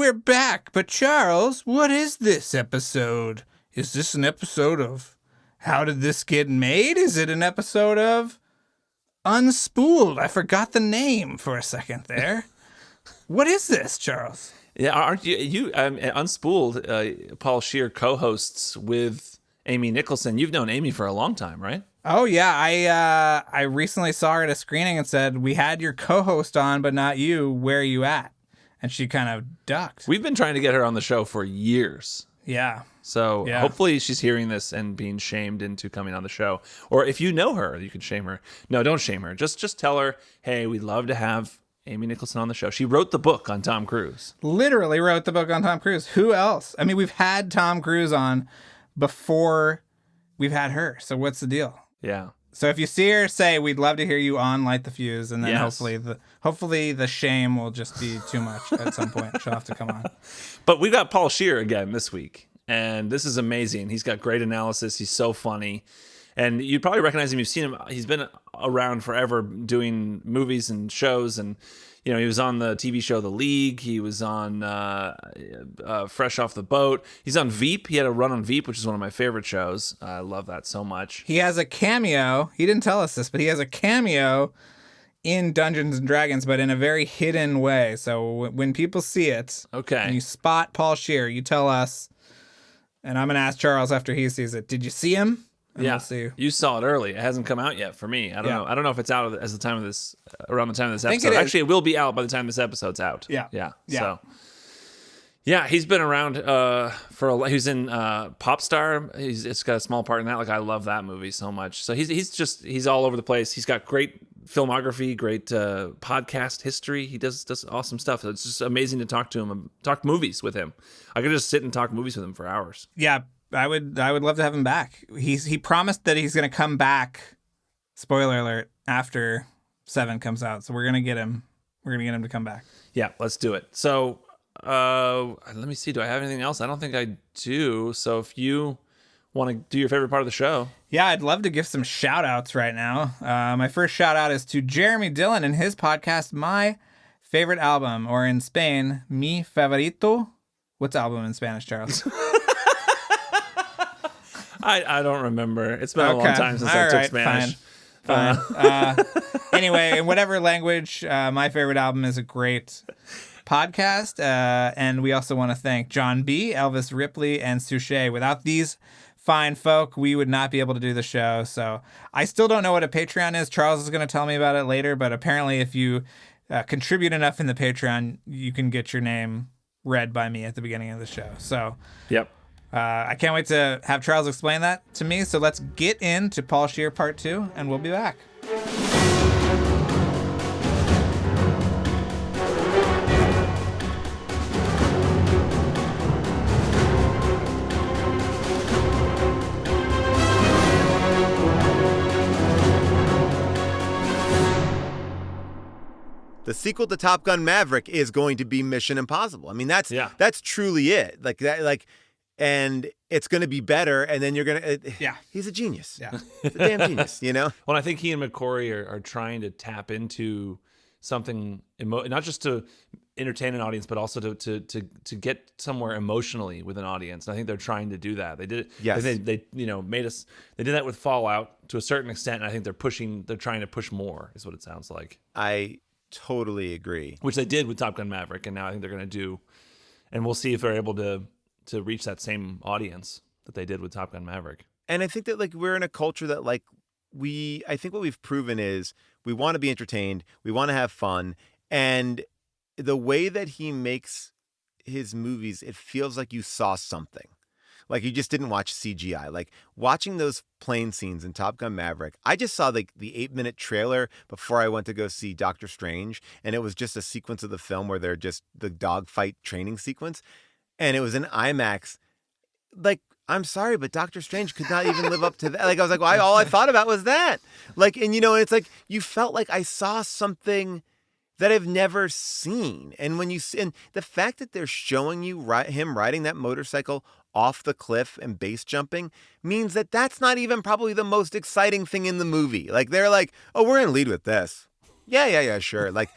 we're back. But Charles, what is this episode? Is this an episode of How Did This Get Made? Is it an episode of Unspooled? I forgot the name for a second there. What is this, Charles? Yeah, aren't you Unspooled, Paul Scheer co-hosts with Amy Nicholson. You've known Amy for a long time, right? Oh, yeah. I recently saw her at a screening and said, we had your co-host on, but not you. Where are you at? And she kind of ducked. We've been trying to get her on the show for years. Yeah. So hopefully she's hearing this and being shamed into coming on the show. Or if you know her, you can shame her. No, don't shame her. Just tell her, hey, we'd love to have Amy Nicholson on the show. She wrote the book on Tom Cruise. Literally wrote the book on Tom Cruise. Who else? I mean, we've had Tom Cruise on before we've had her. So what's the deal? Yeah. So if you see her, say, we'd love to hear you on Light the Fuse. And then Yes. hopefully the shame will just be too much at some point. She'll have to come on. But we got Paul Scheer again this week. And this is amazing. He's got great analysis. He's so funny. And you'd probably recognize him. You've seen him. He's been around forever doing movies and shows. And, you know, he was on the TV show The League. He was on Fresh Off the Boat. He's on Veep. He had a run on Veep, which is one of my favorite shows. I love that so much. He has a cameo. He didn't tell us this, but he has a cameo in Dungeons & Dragons, but in a very hidden way. So when people see it, and you spot Paul Scheer, you tell us, and I'm going to ask Charles after he sees it, did you see him? And Yeah, we'll see. You saw it early. It hasn't come out yet for me. I don't know. I don't know if it's out around the time of this episode. Actually, it will be out by the time this episode's out. Yeah. So, yeah, he's been around he's in Pop Star. It's got a small part in that. Like, I love that movie so much. So he's all over the place. He's got great filmography, great podcast history. He does awesome stuff. So it's just amazing to talk to him, talk movies with him. I could just sit and talk movies with him for hours. Yeah. I would love to have him back. He promised that he's going to come back, spoiler alert, after 7 comes out. So we're going to get him. We're going to get him to come back. Yeah, let's do it. So let me see. Do I have anything else? I don't think I do. So if you want to do your favorite part of the show. Yeah, I'd love to give some shout outs right now. My first shout out is to Jeremy Dillon and his podcast, My Favorite Album, or in Spain, Mi Favorito. What's album in Spanish, Charles? I don't remember. It's been a long time since I took Spanish. Fine. Anyway, in whatever language, My Favorite Album is a great podcast. And we also want to thank John B., Elvis Ripley, and Suchet. Without these fine folk, we would not be able to do the show. So I still don't know what a Patreon is. Charles is going to tell me about it later. But apparently if you contribute enough in the Patreon, you can get your name read by me at the beginning of the show. So Yep. I can't wait to have Charles explain that to me. So let's get into Paul Scheer Part 2, and we'll be back. The sequel to Top Gun Maverick is going to be Mission Impossible. I mean, that's truly it. And it's going to be better. And then you're going to, he's a genius. Yeah. He's a damn genius, you know? Well, I think he and McQuarrie are trying to tap into something, not just to entertain an audience, but also to get somewhere emotionally with an audience. And I think they're trying to do that. They did it. Yes. They made us, they did that with Fallout to a certain extent. And I think they're trying to push more is what it sounds like. I totally agree. Which they did with Top Gun Maverick. And now I think they're going to do, and we'll see if they're able to reach that same audience that they did with Top Gun Maverick. And I think that we're in a culture that I think what we've proven is we want to be entertained. We want to have fun. And the way that he makes his movies, it feels like you saw something. Like you just didn't watch CGI. Like watching those plane scenes in Top Gun Maverick, I just saw the 8-minute trailer before I went to go see Doctor Strange. And it was just a sequence of the film where they're just the dogfight training sequence. And it was in IMAX. Like, I'm sorry, but Doctor Strange could not even live up to that. Like, I was like, well, all I thought about was that. Like, and it's like, you felt like I saw something that I've never seen. And and the fact that they're showing you him riding that motorcycle off the cliff and base jumping means that's not even probably the most exciting thing in the movie. Like, they're like, oh, we're in lead with this. Yeah, sure. It's like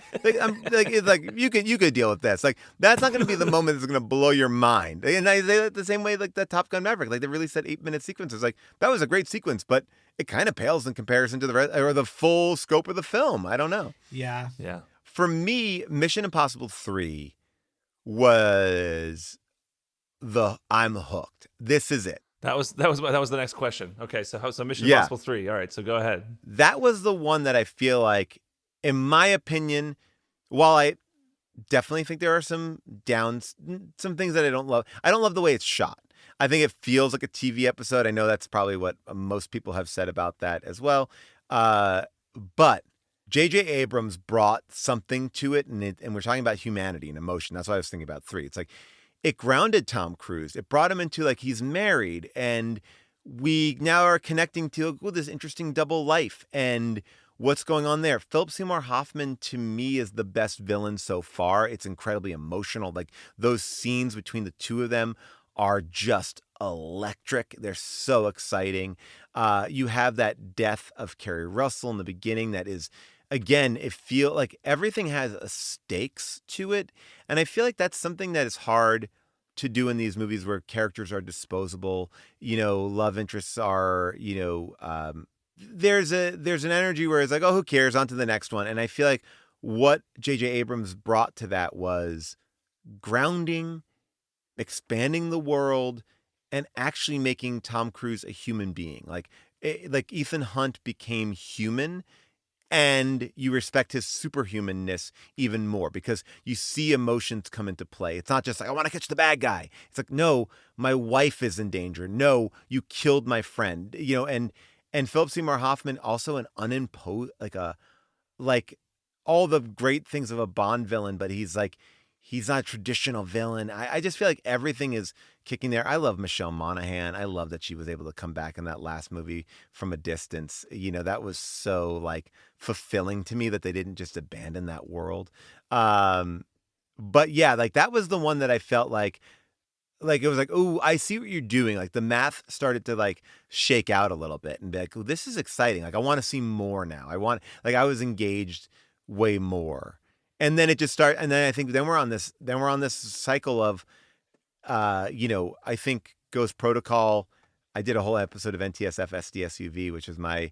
you could deal with this. Like that's not going to be the moment that's going to blow your mind. And I say that the same way like that Top Gun Maverick. Like they really said 8-minute sequences. Like that was a great sequence, but it kind of pales in comparison to the rest or the full scope of the film. I don't know. Yeah. Yeah. For me, Mission Impossible 3 was I'm hooked. This is it. That was the next question. Okay, so Mission Yeah. Impossible 3. All right, so go ahead. That was the one that I feel like, in my opinion, while I definitely think there are some downs, some things that I don't love. I don't love the way it's shot. I think it feels like a TV episode. I know that's probably what most people have said about that as well. But J.J. Abrams brought something to it, and we're talking about humanity and emotion. That's why I was thinking about 3. It's like it grounded Tom Cruise. It brought him into like he's married, and we now are connecting to this interesting double life and what's going on there. Philip Seymour Hoffman, to me, is the best villain so far. It's incredibly emotional. Like those scenes between the two of them are just electric. They're so exciting. You have that death of Kerry Russell in the beginning that is, again, it feels like everything has a stakes to it. And I feel like that's something that is hard to do in these movies where characters are disposable, love interests are, there's an energy where it's like, oh, who cares? On to the next one. And I feel like what J.J. Abrams brought to that was grounding, expanding the world, and actually making Tom Cruise a human being. Like Ethan Hunt became human, and you respect his superhumanness even more because you see emotions come into play. It's not just like, I want to catch the bad guy. It's like, no, my wife is in danger. No, you killed my friend. And Philip Seymour Hoffman, also an unimposed, like all the great things of a Bond villain, but he's not a traditional villain. I just feel like everything is kicking there. I love Michelle Monaghan. I love that she was able to come back in that last movie from a distance. That was so like fulfilling to me that they didn't just abandon that world. But yeah, like that was the one that I felt like it was like, oh, I see what you're doing. Like the math started to like shake out a little bit and be like, oh, this is exciting. Like I want to see more now. I was engaged way more. And then it just started, and then I think then we're on this cycle of, I think Ghost Protocol. I did a whole episode of NTSF SDSUV, which is my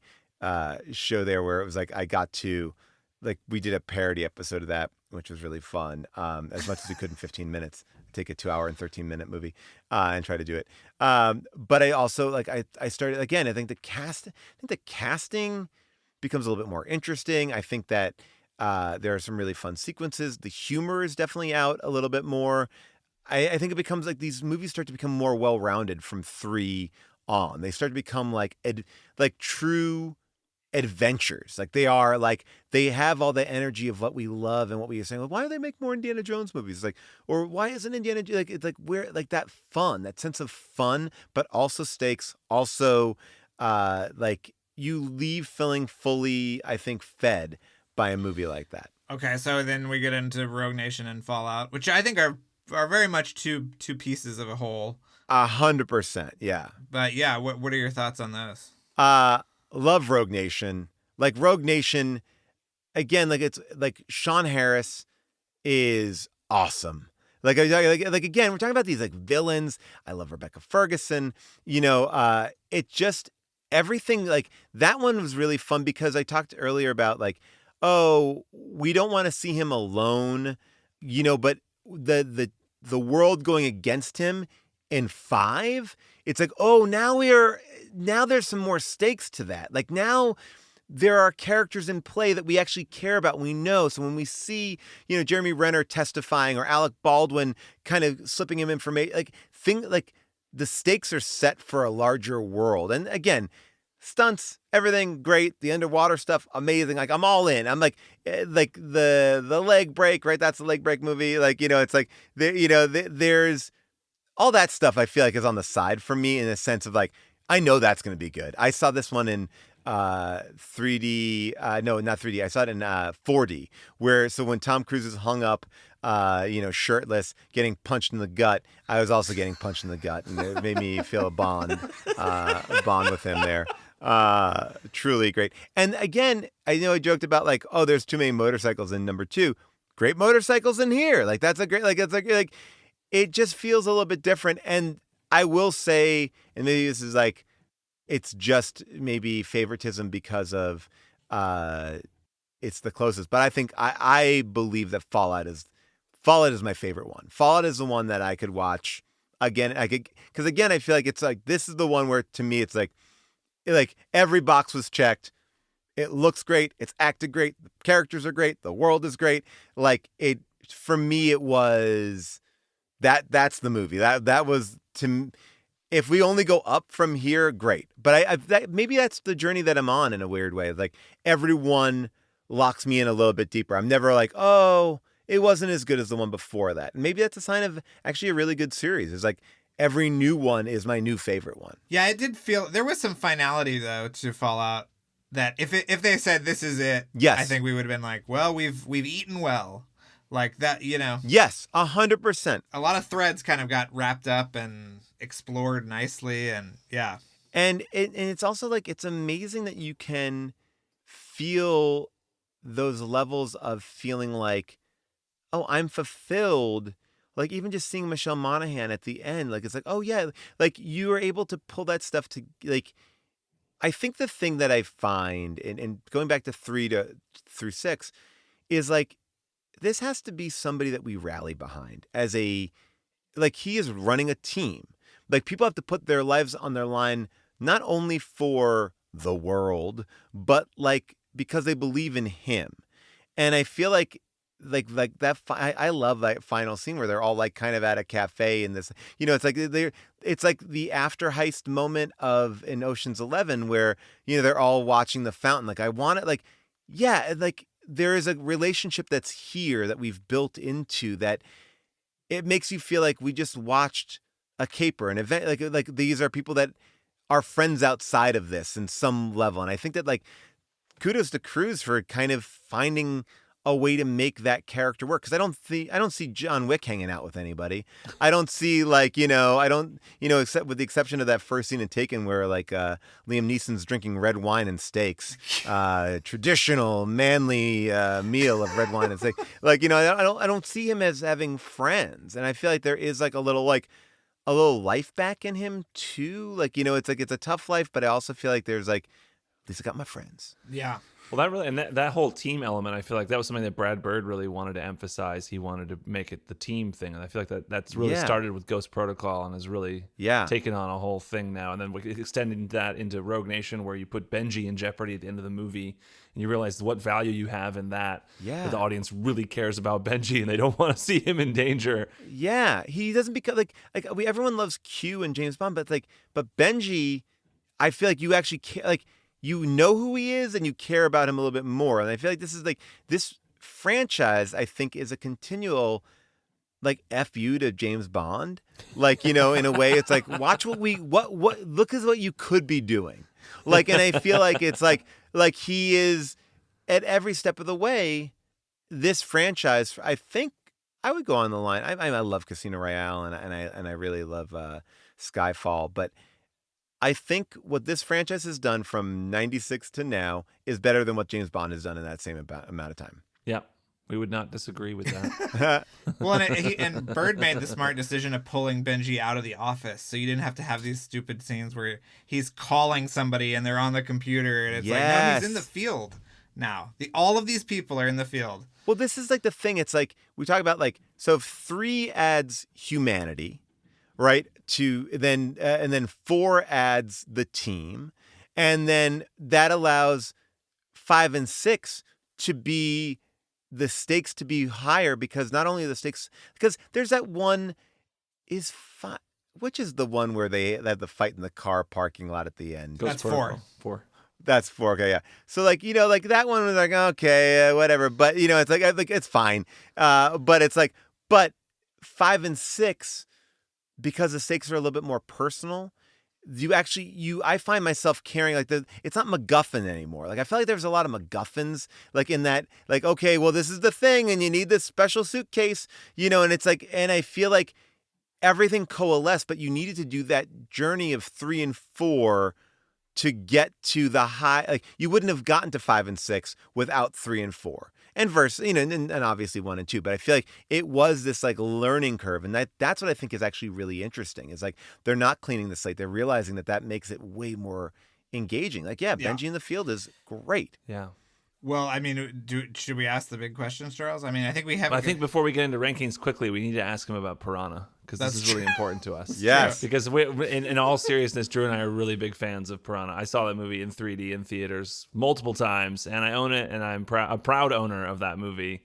show there, where it was like I got to, like, we did a parody episode of that, which was really fun. As much as we could in 15 minutes, take a 2-hour and 13-minute movie and try to do it. But I also I started again. I think the casting becomes a little bit more interesting. I think that. There are some really fun sequences. The humor is definitely out a little bit more. I think it becomes like these movies start to become more well-rounded from 3 on. They start to become like true adventures. Like they have all the energy of what we love and what we are saying. Like, why do they make more Indiana Jones movies? Like, or why isn't Indiana like it's like where like that fun, that sense of fun, but also stakes, also like you leave feeling fully, I think, fed by a movie like that. Okay, so then we get into Rogue Nation and Fallout, which I think are very much two pieces of a whole. 100%, yeah. But yeah, what are your thoughts on those? Love Rogue Nation. Like Rogue Nation, again, like it's like Sean Harris is awesome. Like again, we're talking about these like villains. I love Rebecca Ferguson. It just everything like that one was really fun because I talked earlier about like, oh, we don't want to see him alone, but the world going against him in 5, it's like, oh, now there's some more stakes to that. Like now there are characters in play that we actually care about. We know. So when we see, Jeremy Renner testifying or Alec Baldwin kind of slipping him information, like the stakes are set for a larger world. And again, stunts, everything great. The underwater stuff, amazing. Like I'm all in. I'm like the leg break, right? That's the leg break movie. Like, it's like there's all that stuff. I feel like is on the side for me in a sense of like, I know that's going to be good. I saw this one in 3D. No, not 3D. I saw it in 4D so when Tom Cruise is hung up, shirtless, getting punched in the gut, I was also getting punched in the gut, and it made me feel a bond with him there. Truly great. And again, I know I joked about like, oh, there's too many motorcycles in number 2. Great motorcycles in here. Like that's a great, like it just feels a little bit different. And I will say, and maybe this is like, it's just maybe favoritism because of it's the closest. But I think I believe that Fallout is my favorite one. Fallout is the one that I could watch again. Because again, I feel like it's like this is the one where to me it's like every box was checked. It looks great. It's acted great. The characters are great. The world is great. Like it for me, it was that's the movie. That was if we only go up from here, great. But maybe that's the journey that I'm on in a weird way. Like everyone locks me in a little bit deeper. I'm never like, oh, it wasn't as good as the one before that. And maybe that's a sign of actually a really good series. It's like every new one is my new favorite one. Yeah, it did feel there was some finality though to Fallout. That if they said this is it, yes, I think we would have been like, well, we've eaten well, like that, you know. Yes, 100%. A lot of threads kind of got wrapped up and explored nicely, and yeah. And it's also like it's amazing that you can feel those levels of feeling like, oh, I'm fulfilled. Like even just seeing Michelle Monaghan at the end, like it's like, oh yeah, like you are able to pull that stuff to like. I think the thing that I find, and going back to 3 through 6, is like this has to be somebody that we rally behind as he is running a team. Like people have to put their lives on their line, not only for the world, but like because they believe in him. And I feel like that I love that final scene where they're all like kind of at a cafe in this, you know, it's like the after heist moment of in Ocean's 11 where, you know, they're all watching the fountain. Like I want it, like, yeah, like there is a relationship that's here that we've built into that it makes you feel like we just watched a caper, an event. Like these are people that are friends outside of this in some level. And I think that like kudos to Cruise for kind of finding a way to make that character work. Cause I don't see John Wick hanging out with anybody. I don't see like, except with the exception of that first scene in Taken where like, Liam Neeson's drinking red wine and steaks, traditional manly, meal of red wine and steak. Like, I don't see him as having friends. And I feel like there is like a little life back in him too. Like, it's a tough life, but I also feel like there's like, at least I got my friends. Yeah. Well, that really, and that whole team element, I feel like that was something that Brad Bird really wanted to emphasize. He wanted to make it the team thing, and I feel like that's really started with Ghost Protocol and has really taken on a whole thing now. And then extending that into Rogue Nation, where you put Benji in jeopardy at the end of the movie, and you realize what value you have in that. Yeah, that the audience really cares about Benji, and they don't want to see him in danger. Yeah, he doesn't become everyone loves Q and James Bond, but Benji, I feel like you actually care, you know who he is and you care about him a little bit more. And I feel like this franchise, I think, is a continual F you to James Bond. In a way it's like, watch what look at what you could be doing. And I feel like it's like he is at every step of the way, this franchise, I think I would go on the line. I love Casino Royale and I really love Skyfall, but I think what this franchise has done from 96 to now is better than what James Bond has done in that same amount of time. Yeah, we would not disagree with that. Well, and Bird made the smart decision of pulling Benji out of the office, so you didn't have to have these stupid scenes where he's calling somebody and they're on the computer, and it's like, no, he's in the field now. All of these people are in the field. Well, this is the thing. It's like we talk about so if 3 adds humanity, right? To then and then 4 adds the team, and then that allows 5 and 6 to be the stakes to be higher, because not only the stakes, because there's that one is which is the one where they had the fight in the car parking lot at the end. That's 4. That's 4. Okay, yeah. So that one was okay, whatever. But it's it's fine. But it's but 5 and 6. Because the stakes are a little bit more personal, I find myself caring it's not MacGuffin anymore. I feel like there's a lot of MacGuffins, in that, okay, well, this is the thing, and you need this special suitcase, and it's and I feel like everything coalesced, but you needed to do that journey of 3 and 4 to get to the high. Like you wouldn't have gotten to 5 and 6 without 3 and 4. And and obviously 1 and 2, but I feel like it was this like learning curve, and that's what I think is actually really interesting. Is like they're not cleaning the slate; they're realizing that makes it way more engaging. Like, Benji in the Field is great. Yeah. Well, I mean, should we ask the big questions, Charles? I mean, I think we have. I think before we get into rankings quickly, we need to ask him about Piranha because this is really important to us. Yes. Because in all seriousness, Drew and I are really big fans of Piranha. I saw that movie in 3D in theaters multiple times, and I own it, and I'm a proud owner of that movie.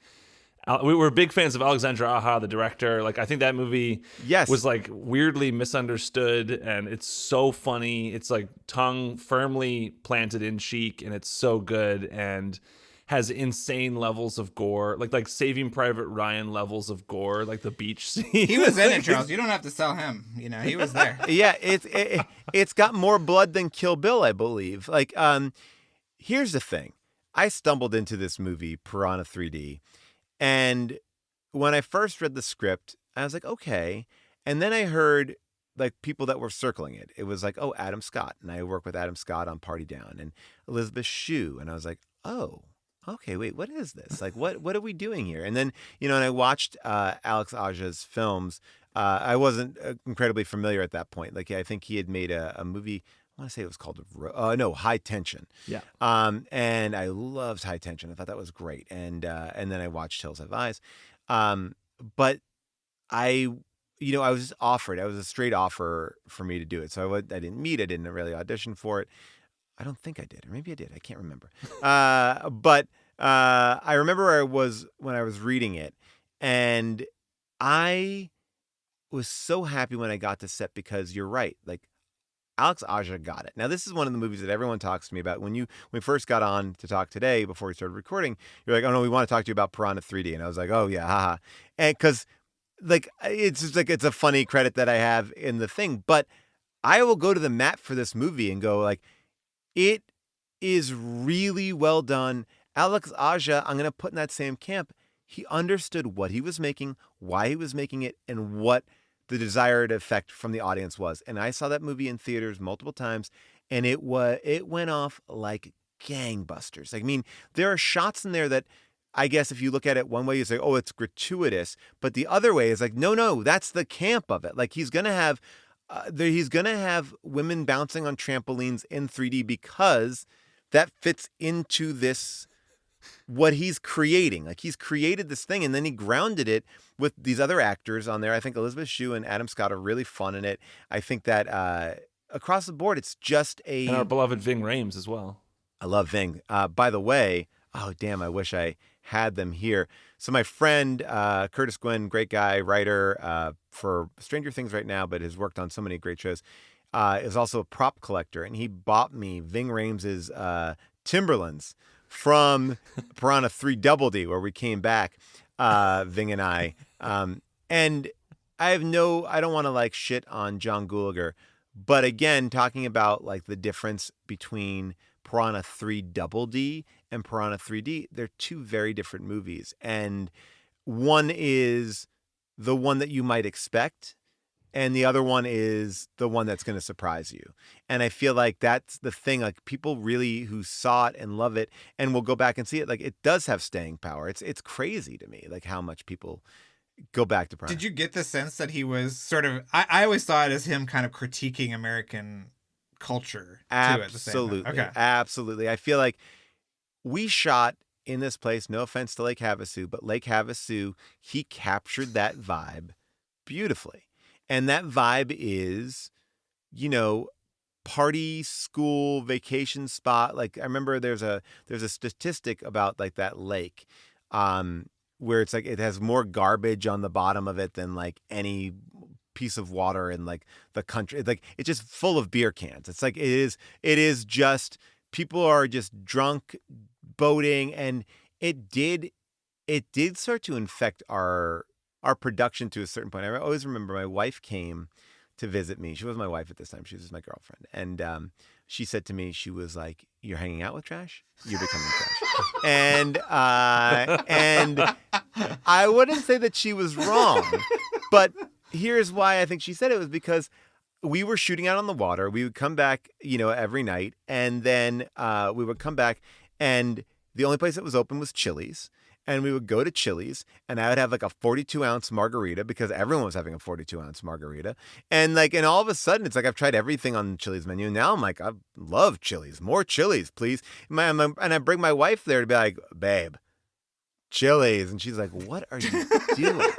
We were big fans of Alexandra Aja, the director. Like, I think that movie was like weirdly misunderstood, and it's so funny. It's like tongue firmly planted in cheek, and it's so good and has insane levels of gore, like Saving Private Ryan levels of gore, like the beach scene. He was in it, Charles. You don't have to sell him. He was there. Yeah, it's got more blood than Kill Bill, I believe. Like, here's the thing. I stumbled into this movie, Piranha 3D. And when I first read the script, I was like, okay. And then I heard like people that were circling it. It was like, oh, Adam Scott. And I work with Adam Scott on Party Down and Elizabeth Shue. And I was like, oh, okay, wait, what is this? Like, what are we doing here? And then, and I watched Alex Aja's films. I wasn't incredibly familiar at that point. Like, I think he had made a movie. I want to say it was called High Tension. Yeah. And I loved High Tension. I thought that was great. And then I watched Hills Have Eyes. But I was just offered. It was a straight offer for me to do it. So I didn't meet. I didn't really audition for it. I don't think I did, or maybe I did. I can't remember. But I remember where I was when I was reading it, and I was so happy when I got to set because you're right. Like, Alex Aja got it. Now, this is one of the movies that everyone talks to me about. When we first got on to talk today, before we started recording, you're like, oh no, we want to talk to you about Piranha 3D. And I was like, oh yeah, haha. And because like, it's just like, it's a funny credit that I have in the thing, but I will go to the mat for this movie and go like, it is really well done. Alex Aja, I'm going to put in that same camp. He understood what he was making, why he was making it, and what the desired effect from the audience was. And I saw that movie in theaters multiple times, and it went off like gangbusters. Like, I mean, there are shots in there that I guess if you look at it one way, you say, oh, it's gratuitous. But the other way is like, no, that's the camp of it. Like, he's going to have women bouncing on trampolines in 3D because that fits into this, what he's creating. Like, he's created this thing, and then he grounded it with these other actors on there. I think Elizabeth Shue and Adam Scott are really fun in it. I think that across the board, it's just and our beloved Ving Rhames as well. I love Ving. By the way, oh damn, I wish I had them here. So my friend Curtis Gwynn, great guy, writer for Stranger Things right now, but has worked on so many great shows, is also a prop collector, and he bought me Ving Rhames' Timberlands from Piranha 3 Double D, where we came back, Ving and I. And I don't want to like shit on John Gulager, but again, talking about like the difference between Piranha 3 Double D and Piranha 3D, they're two very different movies. And one is the one that you might expect, and the other one is the one that's going to surprise you. And I feel like that's the thing. Like, people really who saw it and love it and will go back and see it, like, it does have staying power. It's crazy to me, like, how much people go back to Piranha. Did you get the sense that he was sort of, I always saw it as him kind of critiquing American culture too at the same time. Okay. Absolutely. I feel like we shot in this place, no offense to Lake Havasu, but Lake Havasu, he captured that vibe beautifully. And that vibe is, party, school, vacation spot. Like, I remember there's a statistic about like that lake, where it's like it has more garbage on the bottom of it than like any piece of water in like the country. Like, it's just full of beer cans. It's like it is just, people are just drunk boating, and it did start to infect our production to a certain point. I always remember my wife came to visit me. She wasn't my wife at this time. She was just my girlfriend. And she said to me, she was like, "You're hanging out with trash? You're becoming trash." And I wouldn't say that she was wrong, but here's why I think she said it was because we were shooting out on the water. We would come back, every night, and then we would come back, and the only place that was open was Chili's. And we would go to Chili's, and I would have like a 42-ounce margarita because everyone was having a 42-ounce margarita. And all of a sudden, it's like I've tried everything on the Chili's menu. And now I'm like, I love Chili's. More Chili's, please. And I bring my wife there to be like, babe, Chili's. And she's like, what are you doing?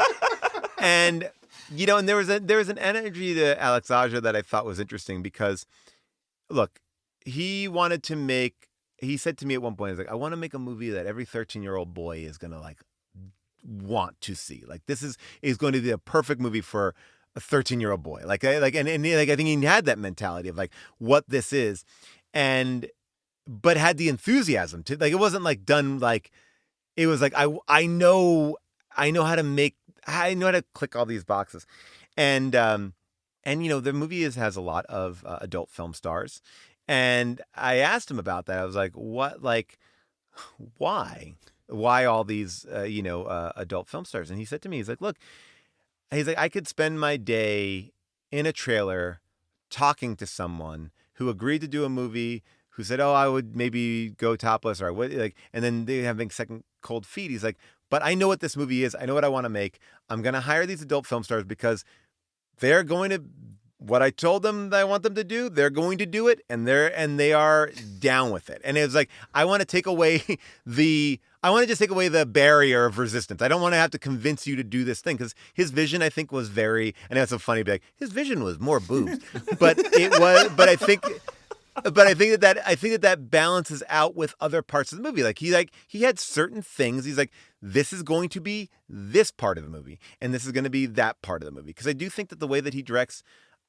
And, and there was an energy to Alex Aja that I thought was interesting because, look, he said to me at one point, he's like, I want to make a movie that every 13-year-old boy is going to want to see. Like, this is going to be a perfect movie for a 13-year-old boy. I think he had that mentality of what this is, but had the enthusiasm to, it wasn't done, it was I know how to click all these boxes. And the movie has a lot of adult film stars. And I asked him about that. I was like, what, why all these, adult film stars? And he said to me, he's like, look, I could spend my day in a trailer talking to someone who agreed to do a movie, who said, oh, I would maybe go topless, or I would, and then they having second cold feet. He's like, but I know what this movie is. I know what I want to make. I'm going to hire these adult film stars because they're going to, what I told them that I want them to do, they're going to do it, and they are down with it. And it was I want to just take away the barrier of resistance. I don't want to have to convince you to do this thing, because his vision, I think, was very, and that's so funny to be his vision was more boobs, but I think that balances out with other parts of the movie. He had certain things. He's like, this is going to be this part of the movie, and this is going to be that part of the movie. Because I do think that the way that he directs,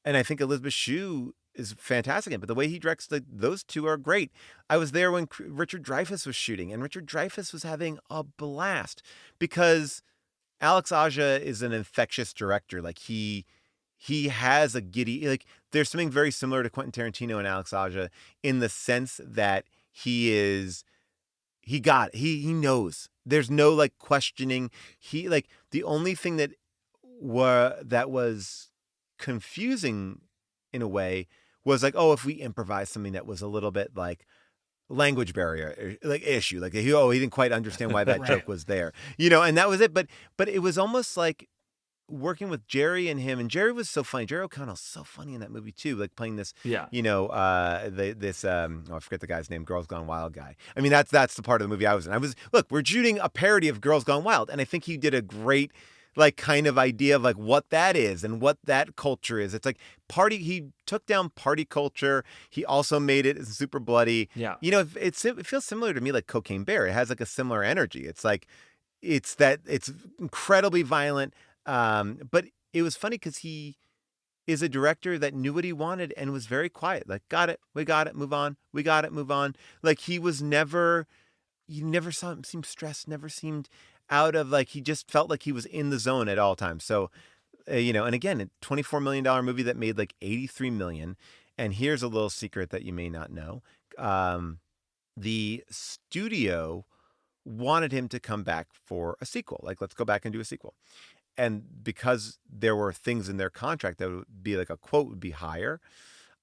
and I think Elizabeth Shue is fantastic in it, but the way he directs, those two are great. I was there when Richard Dreyfuss was shooting, and Richard Dreyfuss was having a blast because Alex Aja is an infectious director. He has a giddy, there's something very similar to Quentin Tarantino and Alex Aja in the sense that he knows. There's no questioning. The only thing that was confusing in a way was if we improvise something that was a little bit language barrier issue, he didn't quite understand why that joke was there, and that was it. But it was almost like working with Jerry and him, and Jerry was so funny. Jerry O'Connell's so funny in that movie too, playing this, I forget the guy's name, Girls Gone Wild guy. I mean, that's the part of the movie I was in. We're shooting a parody of Girls Gone Wild, and I think he did a great kind of idea of what that is and what that culture is. It's party. He took down party culture. He also made it super bloody. Yeah. It feels similar to me Cocaine Bear. It has a similar energy. It's incredibly violent. But it was funny because he is a director that knew what he wanted and was very quiet. Got it. We got it. Move on. We got it. Move on. You never saw him seem stressed, never seemed out of he just felt like he was in the zone at all times. So, and again, a $24 million movie that made $83 million. And here's a little secret that you may not know. The studio wanted him to come back for a sequel. Let's go back and do a sequel. And because there were things in their contract that would be a quote would be higher,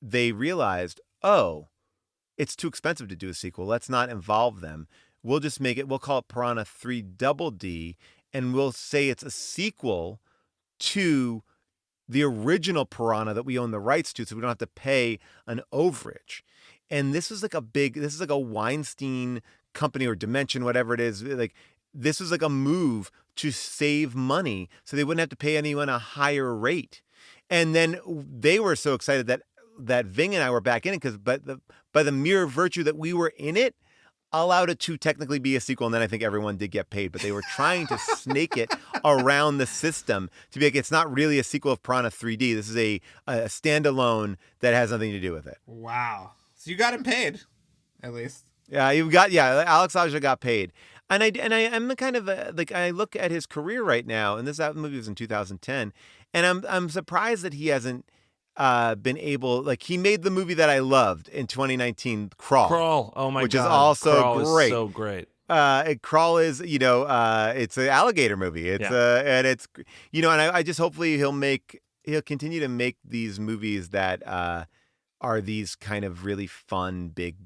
they realized, oh, it's too expensive to do a sequel. Let's not involve them. We'll just we'll call it Piranha 3 Double D, and we'll say it's a sequel to the original Piranha that we own the rights to, so we don't have to pay an overage. And this is this is a Weinstein company or Dimension, whatever it is. This was a move to save money so they wouldn't have to pay anyone a higher rate. And then they were so excited that Ving and I were back in it because by the mere virtue that we were in it, allowed it to technically be a sequel. And then I think everyone did get paid, but they were trying to snake it around the system to be it's not really a sequel of Piranha 3D. This is a standalone that has nothing to do with it. Wow. So you got him paid, at least. Yeah, Alex Aja got paid. And I'm kind of I look at his career right now, and this movie was in 2010, and I'm surprised that he hasn't been able, he made the movie that I loved in 2019, Crawl. Oh my God. Which is also Crawl great. Is so great. Crawl is, it's an alligator movie. It's and it's, and I just hopefully he'll make he'll continue to make these movies that are these kind of really fun, big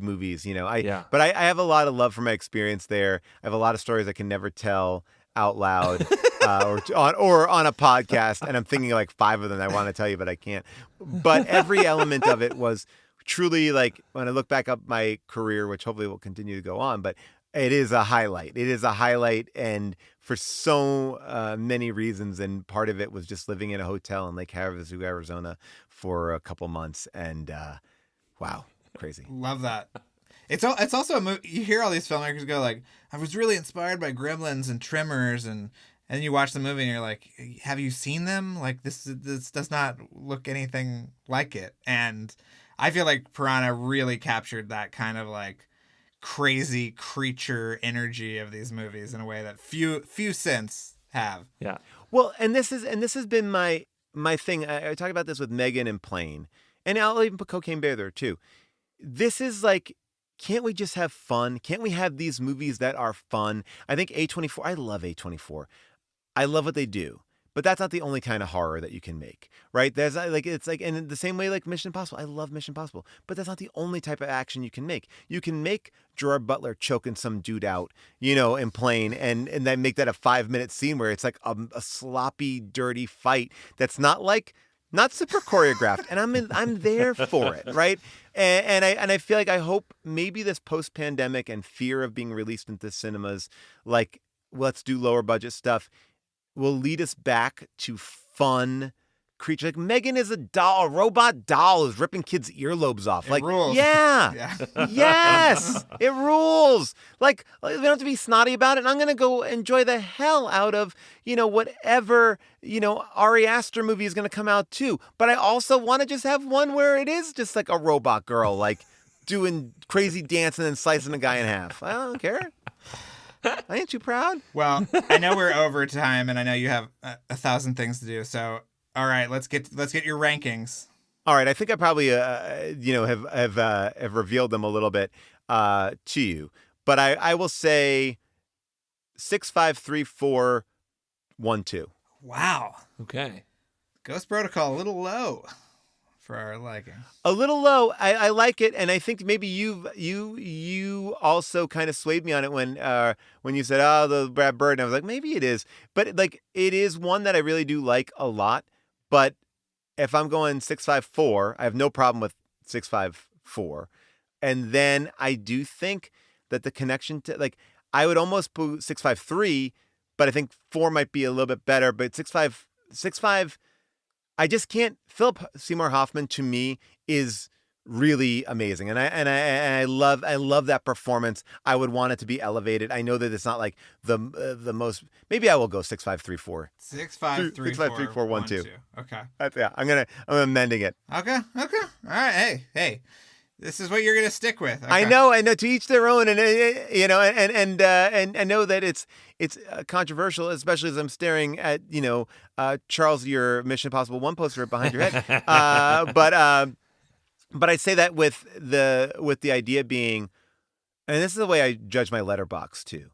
movies. Yeah. But I have a lot of love for my experience there. I have a lot of stories I can never tell out loud. Or on a podcast, and I'm thinking like 5 of them I want to tell you, but I can't. But every element of it was truly like, when I look back up my career, which hopefully will continue to go on, but it is a highlight. It is a highlight, and for so many reasons. And part of it was just living in a hotel in Lake Havasu, Arizona, for a couple months, and wow, crazy. Love that. It's also a movie. You hear all these filmmakers go like, I was really inspired by Gremlins and Tremors, and you watch the movie and you're like, have you seen them? Like this does not look anything like it. And I feel like Piranha really captured that kind of like crazy creature energy of these movies in a way that few since have. Yeah. Well, and this has been my thing. I talk about this with Megan and Plane, and I'll even put Cocaine Bear there too. This is like, can't we just have fun? Can't we have these movies that are fun? I think A24, I love A24. I love what they do, but that's not the only kind of horror that you can make, right? There's like, it's like, and in the same way, like Mission Impossible, I love Mission Impossible, but that's not the only type of action you can make. You can make Gerard Butler choking some dude out, in Plane, and then make that a 5-minute scene where it's like a sloppy, dirty fight that's not super choreographed, and I'm there for it, right? And I feel like, I hope maybe this post-pandemic and fear of being released into cinemas, like, let's do lower budget stuff, will lead us back to fun creature. Like Megan is a robot doll who's ripping kids' earlobes off. It rules. Yeah. Yes, it rules. Like, we don't have to be snotty about it. And I'm gonna go enjoy the hell out of whatever Ari Aster movie is gonna come out too. But I also want to just have one where it is just like a robot girl, like doing crazy dancing and slicing a guy in half. I don't care. Ain't you proud? Well, I know we're over time, and I know you have 1,000 things to do. So, all right, let's get your rankings. All right, I think I probably have revealed them a little bit to you, but I will say 6, 5, 3, 4, 1, 2. Wow. Okay. Ghost Protocol, a little low for our liking. A little low. I like it, and I think maybe you also kind of swayed me on it when you said, "Oh, the Brad Bird," and I was like, maybe it is, but like it is one that I really do like a lot. But if I'm going 6, 5, 4, I have no problem with 6, 5, 4, and then I do think that the connection to, like, I would almost put 6, 5, 3, but I think 4 might be a little bit better. But 6, 5. I just can't. Philip Seymour Hoffman to me is really amazing, and I love that performance. I would want it to be elevated. I know that it's not like the most. Maybe I will go 6, 5, 3, 4. 6, 5, 3, 6, 5, 3, 4, 1, 2. Okay. I'm amending it. Okay. All right. Hey. This is what you're gonna stick with. Okay. I know. To each their own, and and I know that it's controversial, especially as I'm staring at Charles, your Mission Impossible 1 poster behind your head. But I say that with the idea being, and this is the way I judge my letterbox too.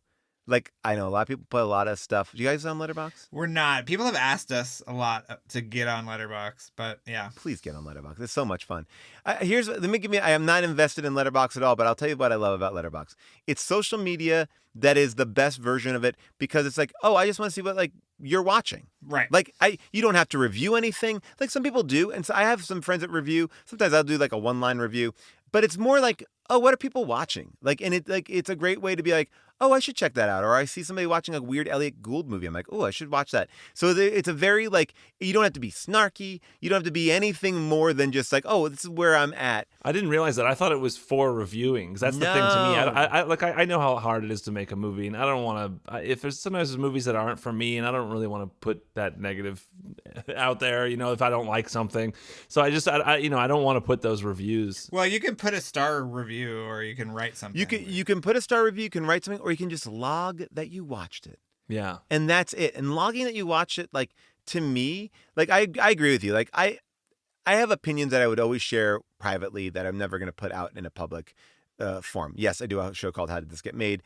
Like, I know a lot of people put a lot of stuff. Do you guys on Letterboxd? We're not. People have asked us a lot to get on Letterboxd, but yeah. Please get on Letterboxd. It's so much fun. I am not invested in Letterboxd at all, but I'll tell you what I love about Letterboxd. It's social media that is the best version of it, because it's like, oh, I just want to see what like you're watching. Right. Like, you don't have to review anything. Like some people do. And so I have some friends that review. Sometimes I'll do like a 1-line review, but it's more like, oh, what are people watching? Like, and it's a great way to be like, oh, I should check that out. Or I see somebody watching a weird Elliot Gould movie. I'm like, oh, I should watch that. So it's a very, like, you don't have to be snarky. You don't have to be anything more than just like, oh, this is where I'm at. I didn't realize that. I thought it was for reviewing, because that's the thing to me. I know how hard it is to make a movie, and I don't want to. If there's movies that aren't for me, and I don't really want to put that negative out there, if I don't like something. So I don't want to put those reviews. Well, you can put a star review, or you can write something. You can put a star review. You can write something, or you can just log that you watched it. Yeah, and that's it. And logging that you watched it, like, to me, like, I agree with you. Like, I have opinions that I would always share privately that I'm never going to put out in a public form. Yes, I do a show called How Did This Get Made?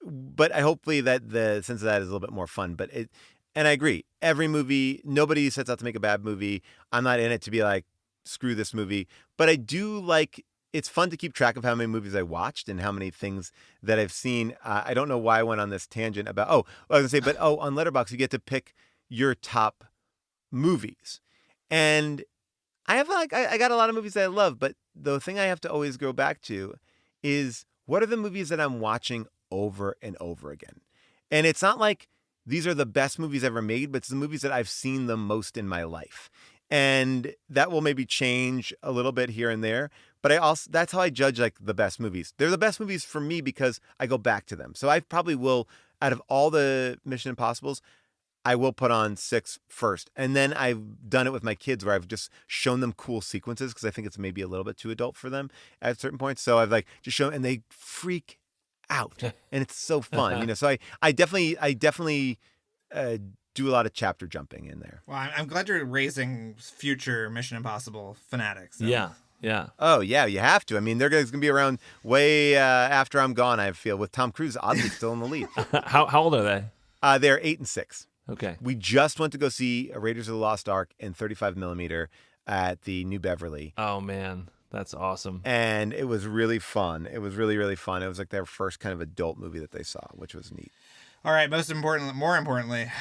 But hopefully that the sense of that is a little bit more fun. But And I agree. Every movie, nobody sets out to make a bad movie. I'm not in it to be like, screw this movie. But I do like, it's fun to keep track of how many movies I watched and how many things that I've seen. I don't know why I went on this tangent about, I was going to say, but on Letterboxd, you get to pick your top movies. And I have I got a lot of movies that I love, but the thing I have to always go back to is what are the movies that I'm watching over and over again? And it's not like these are the best movies ever made, but it's the movies that I've seen the most in my life. And that will maybe change a little bit here and there. But that's how I judge like the best movies. They're the best movies for me because I go back to them. So I probably will, out of all the Mission Impossibles, I will put on 6 first. And then I've done it with my kids where I've just shown them cool sequences because I think it's maybe a little bit too adult for them at certain points. So I've like just shown, and they freak out. And it's so fun. So I definitely do a lot of chapter jumping in there. Well, I'm glad you're raising future Mission Impossible fanatics. So. Yeah. Oh, yeah, you have to. I mean, they're going to be around way after I'm gone, I feel, with Tom Cruise oddly still in the lead. How old are they? They're 8 and 6. Okay. We just went to go see Raiders of the Lost Ark in 35 millimeter at the New Beverly. Oh, man. That's awesome. And it was really fun. It was really, really fun. It was like their first kind of adult movie that they saw, which was neat. All right. More importantly,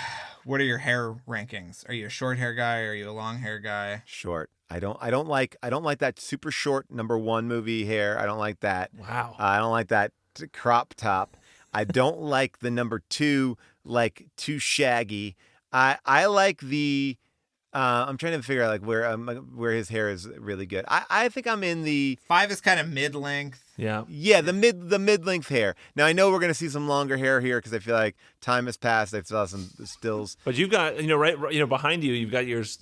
what are your hair rankings? Are you a short hair guy? Are you a long hair guy? Short. I don't like that super short #1 movie hair. I don't like that. Wow. I don't like that crop top. I don't like the #2, like too shaggy. I like the. I'm trying to figure out like where his hair is really good. I think I'm in the 5 is kind of mid-length. Yeah. Yeah, the mid-length hair. Now I know we're gonna see some longer hair here because I feel like time has passed. I saw some stills. But you've got behind you, you've got yours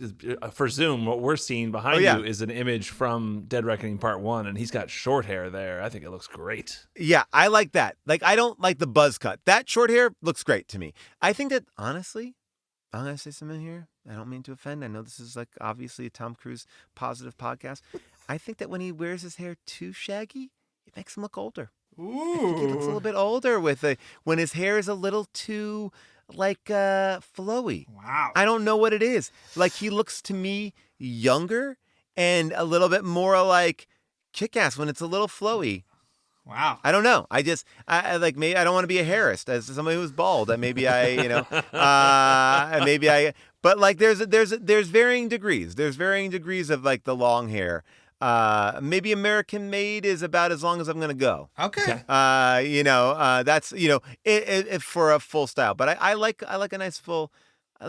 for Zoom. What we're seeing behind you is an image from Dead Reckoning Part 1, and he's got short hair there. I think it looks great. Yeah, I like that. Like I don't like the buzz cut. That short hair looks great to me. I think that honestly, I'm gonna say something here. I don't mean to offend. I know this is like obviously a Tom Cruise positive podcast. I think that when he wears his hair too shaggy, it makes him look older. Ooh. I think he looks a little bit older when his hair is a little too like flowy. Wow. I don't know what it is. Like he looks to me younger and a little bit more like Kick-Ass when it's a little flowy. Wow. I don't know. I like maybe I don't want to be a hairist as somebody who's bald. That maybe but like there's varying degrees. There's varying degrees of like the long hair. Maybe American Made is about as long as I'm going to go. Okay. That's it for a full style, but I like a nice full,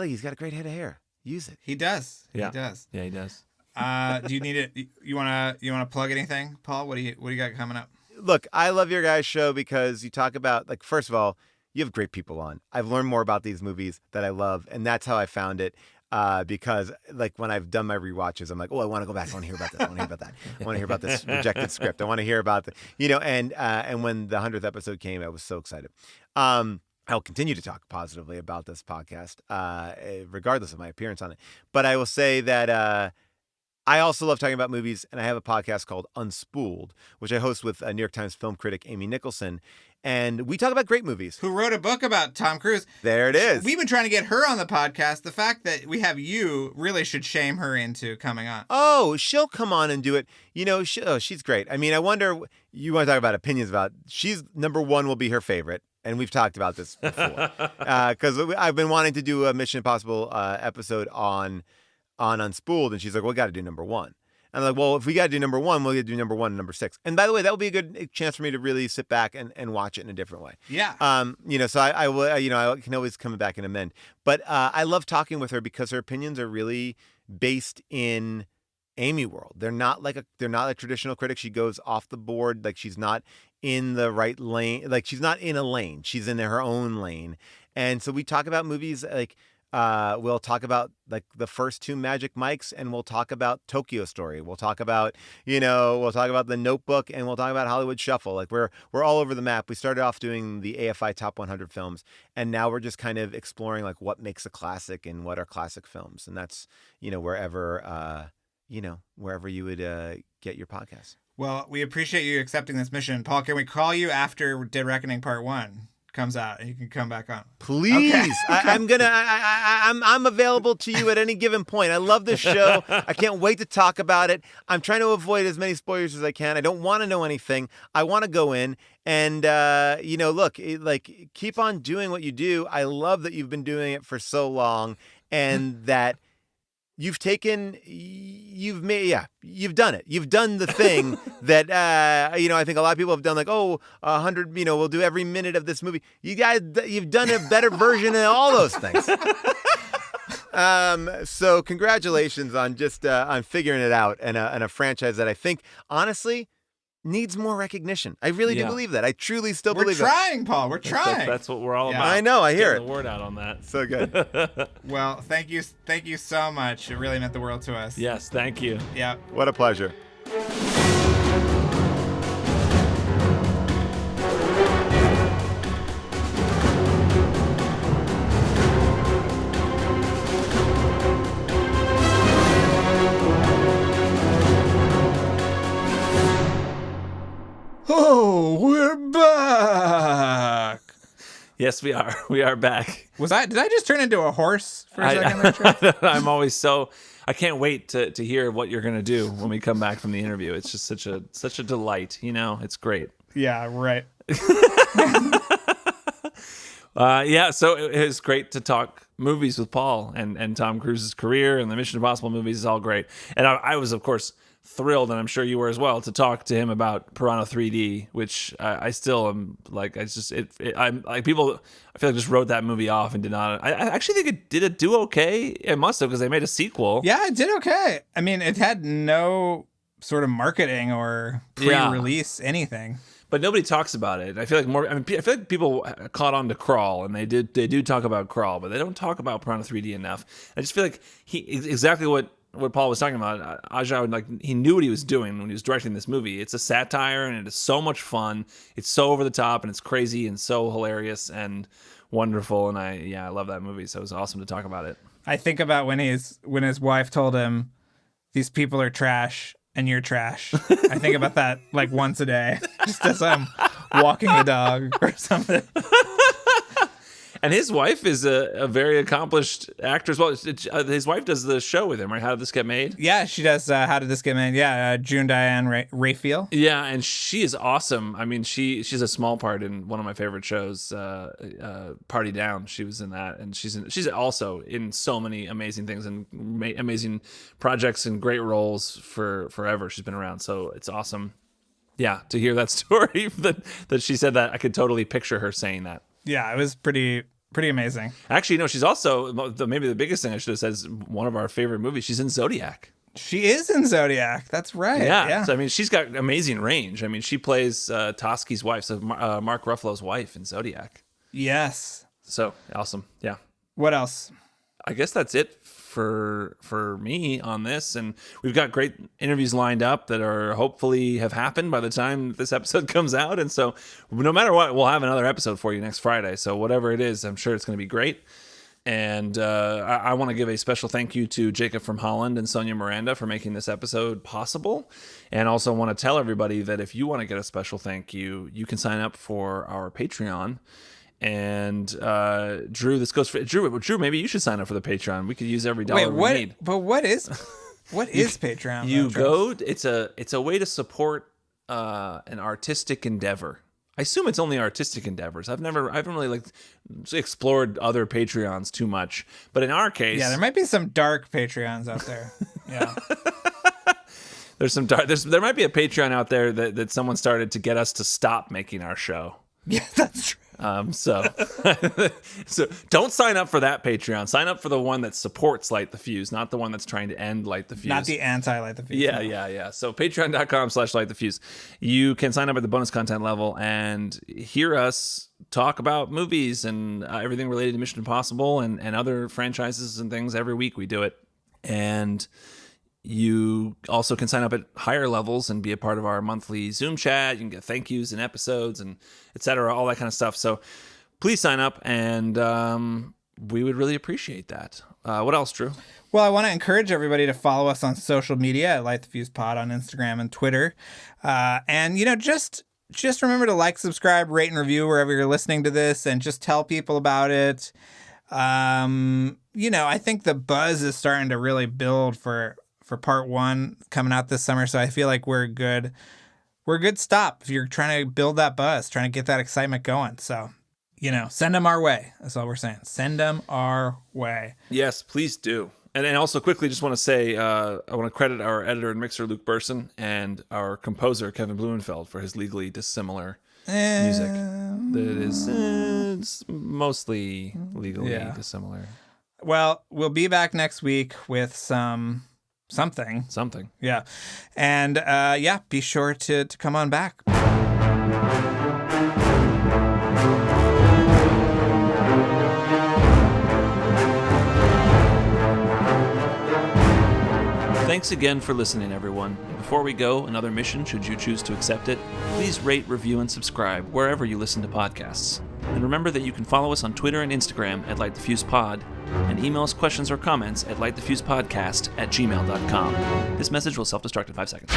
he's got a great head of hair. Use it. He does. Yeah. He does. Yeah, he does. Do you need it? You want to plug anything, Paul? What do you got coming up? Look, I love your guys' show because you talk about, like, first of all, you have great people on. I've learned more about these movies that I love, and that's how I found it. Because, like, when I've done my rewatches, I'm like, I want to go back. I want to hear about this. I want to hear about that. I want to hear about this rejected script. I want to hear about and when the 100th episode came, I was so excited. I'll continue to talk positively about this podcast, regardless of my appearance on it. But I will say that I also love talking about movies, and I have a podcast called Unspooled, which I host with New York Times film critic Amy Nicholson, and we talk about great movies. Who wrote a book about Tom Cruise. There it is. We've been trying to get her on the podcast. The fact that we have you really should shame her into coming on. Oh, she'll come on and do it. She's great. I mean, I wonder, you want to talk about opinions about, she's #1 will be her favorite. And we've talked about this before. Because I've been wanting to do a Mission Impossible episode on Unspooled, and she's like, "Well, we got to do #1." And I'm like, "Well, if we got to do #1, we'll get to do #1 and #6." And by the way, that will be a good chance for me to really sit back and watch it in a different way. Yeah. So I will, I can always come back and amend. But I love talking with her because her opinions are really based in Amy world. They're not a traditional critic. She goes off the board. Like she's not in the right lane. Like she's not in a lane. She's in her own lane. And so we talk about movies like. We'll talk about like the first 2 Magic Mikes, and we'll talk about Tokyo Story. We'll talk about, The Notebook, and we'll talk about Hollywood Shuffle. Like we're all over the map. We started off doing the AFI Top 100 films, and now we're just kind of exploring like what makes a classic and what are classic films. And that's, wherever you would get your podcast. Well, we appreciate you accepting this mission. Paul, can we call you after Dead Reckoning Part 1? comes out and you can come back on. Please, Okay. I'm available to you at any given point. I love this show. I can't wait to talk about it. I'm trying to avoid as many spoilers as I can. I don't want to know anything. I want to go in and look, keep on doing what you do. I love that you've been doing it for so long, and that you've done it. You've done the thing that, I think a lot of people have done, like, 100, we'll do every minute of this movie. You guys, you've done a better version of all those things. So congratulations on just, on figuring it out, and a franchise that I think, honestly, needs more recognition. I really do believe that. I truly still believe that. We're trying, Paul. We're trying. That's what we're all about. I know. I hear Getting the word out on that. So good. Well, thank you so much. It really meant the world to us. Yes, thank you. Yeah. What a pleasure. Oh, we're back. Yes, we are. We are back. Did I just turn into a horse for a second? I'm always I can't wait to hear what you're going to do when we come back from the interview. It's just such a delight, It's great. Yeah, right. So it was great to talk movies with Paul, and Tom Cruise's career and the Mission Impossible movies is all great. And I was, of course, thrilled, and I'm sure you were as well, to talk to him about Piranha 3D, which I still am like. I'm like, people, I feel like, just wrote that movie off and did not. I actually think it do okay. It must have, because they made a sequel. Yeah, it did okay. I mean, it had no sort of marketing or pre-release anything. But nobody talks about it. I feel like people caught on to Crawl, and they do talk about Crawl, but they don't talk about Piranha 3D enough. I just feel like exactly what Paul was talking about. Aja, he knew what he was doing when he was directing this movie. It's a satire, and it is so much fun. It's so over the top, and it's crazy, and so hilarious and wonderful. And I love that movie. So it was awesome to talk about it. I think about when his wife told him, "These people are trash, and you're trash." I think about that like once a day, just as I'm walking the dog or something. And his wife is a very accomplished actor as well. His wife does the show with him, right? How Did This Get Made? Yeah, she does. How Did This Get Made? Yeah, June Diane Raphael. Yeah, and she is awesome. I mean, she's a small part in one of my favorite shows, Party Down. She was in that, and she's also in so many amazing things and amazing projects and great roles for forever. She's been around, so it's awesome. Yeah, to hear that story that she said that, I could totally picture her saying that. Yeah, it was pretty amazing. Actually, she's also, maybe the biggest thing I should have said, is one of our favorite movies. She's in Zodiac. She is in Zodiac. That's right. Yeah. So, I mean, she's got amazing range. I mean, she plays Toski's wife, so Mark Ruffalo's wife in Zodiac. Yes. So, awesome. Yeah. What else? I guess that's it for me on this, and we've got great interviews lined up that are hopefully have happened by the time this episode comes out, and so no matter what, we'll have another episode for you next Friday. So whatever it is, I'm sure it's going to be great. And I want to give a special thank you to Jacob from Holland and Sonia Miranda for making this episode possible, and also want to tell everybody that if you want to get a special thank you, you can sign up for our Patreon. And Drew, this goes for Drew. Maybe you should sign up for the Patreon. We could use every dollar we need. But what is Patreon? It's a way to support an artistic endeavor. I assume it's only artistic endeavors. I haven't really explored other Patreons too much. But in our case, there might be some dark Patreons out there. Yeah. There's some dark. There might be a Patreon out there that someone started to get us to stop making our show. Yeah, that's true. So don't sign up for that Patreon. Sign up for the one that supports Light the Fuse, not the one that's trying to end Light the Fuse. Not the anti-Light the Fuse. Yeah. So patreon.com/lightthefuse. You can sign up at the bonus content level and hear us talk about movies and everything related to Mission Impossible and other franchises and things. Every week we do it. And you also can sign up at higher levels and be a part of our monthly Zoom chat. You can get thank yous and episodes and etc., all that kind of stuff. So please sign up, and we would really appreciate that. What else, Drew? Well, I want to encourage everybody to follow us on social media at Light the Fuse Pod on Instagram and Twitter. And, just just remember to like, subscribe, rate, and review wherever you're listening to this, and just tell people about it. I think the buzz is starting to really build for part 1 coming out this summer. So I feel like we're a good stop if you're trying to build that buzz, trying to get that excitement going. So, send them our way. That's all we're saying. Send them our way. Yes, please do. And also quickly, just want to say, I want to credit our editor and mixer, Luke Burson, and our composer, Kevin Blumenfeld, for his legally dissimilar music. That is it's mostly legally dissimilar. Well, we'll be back next week with something. Yeah. And be sure to come on back. Thanks again for listening, everyone. Before we go, another mission, should you choose to accept it, please rate, review, and subscribe wherever you listen to podcasts. And remember that you can follow us on Twitter and Instagram at LightTheFusePod, and email us questions or comments at lightthefusepodcast@gmail.com. This message will self-destruct in 5 seconds.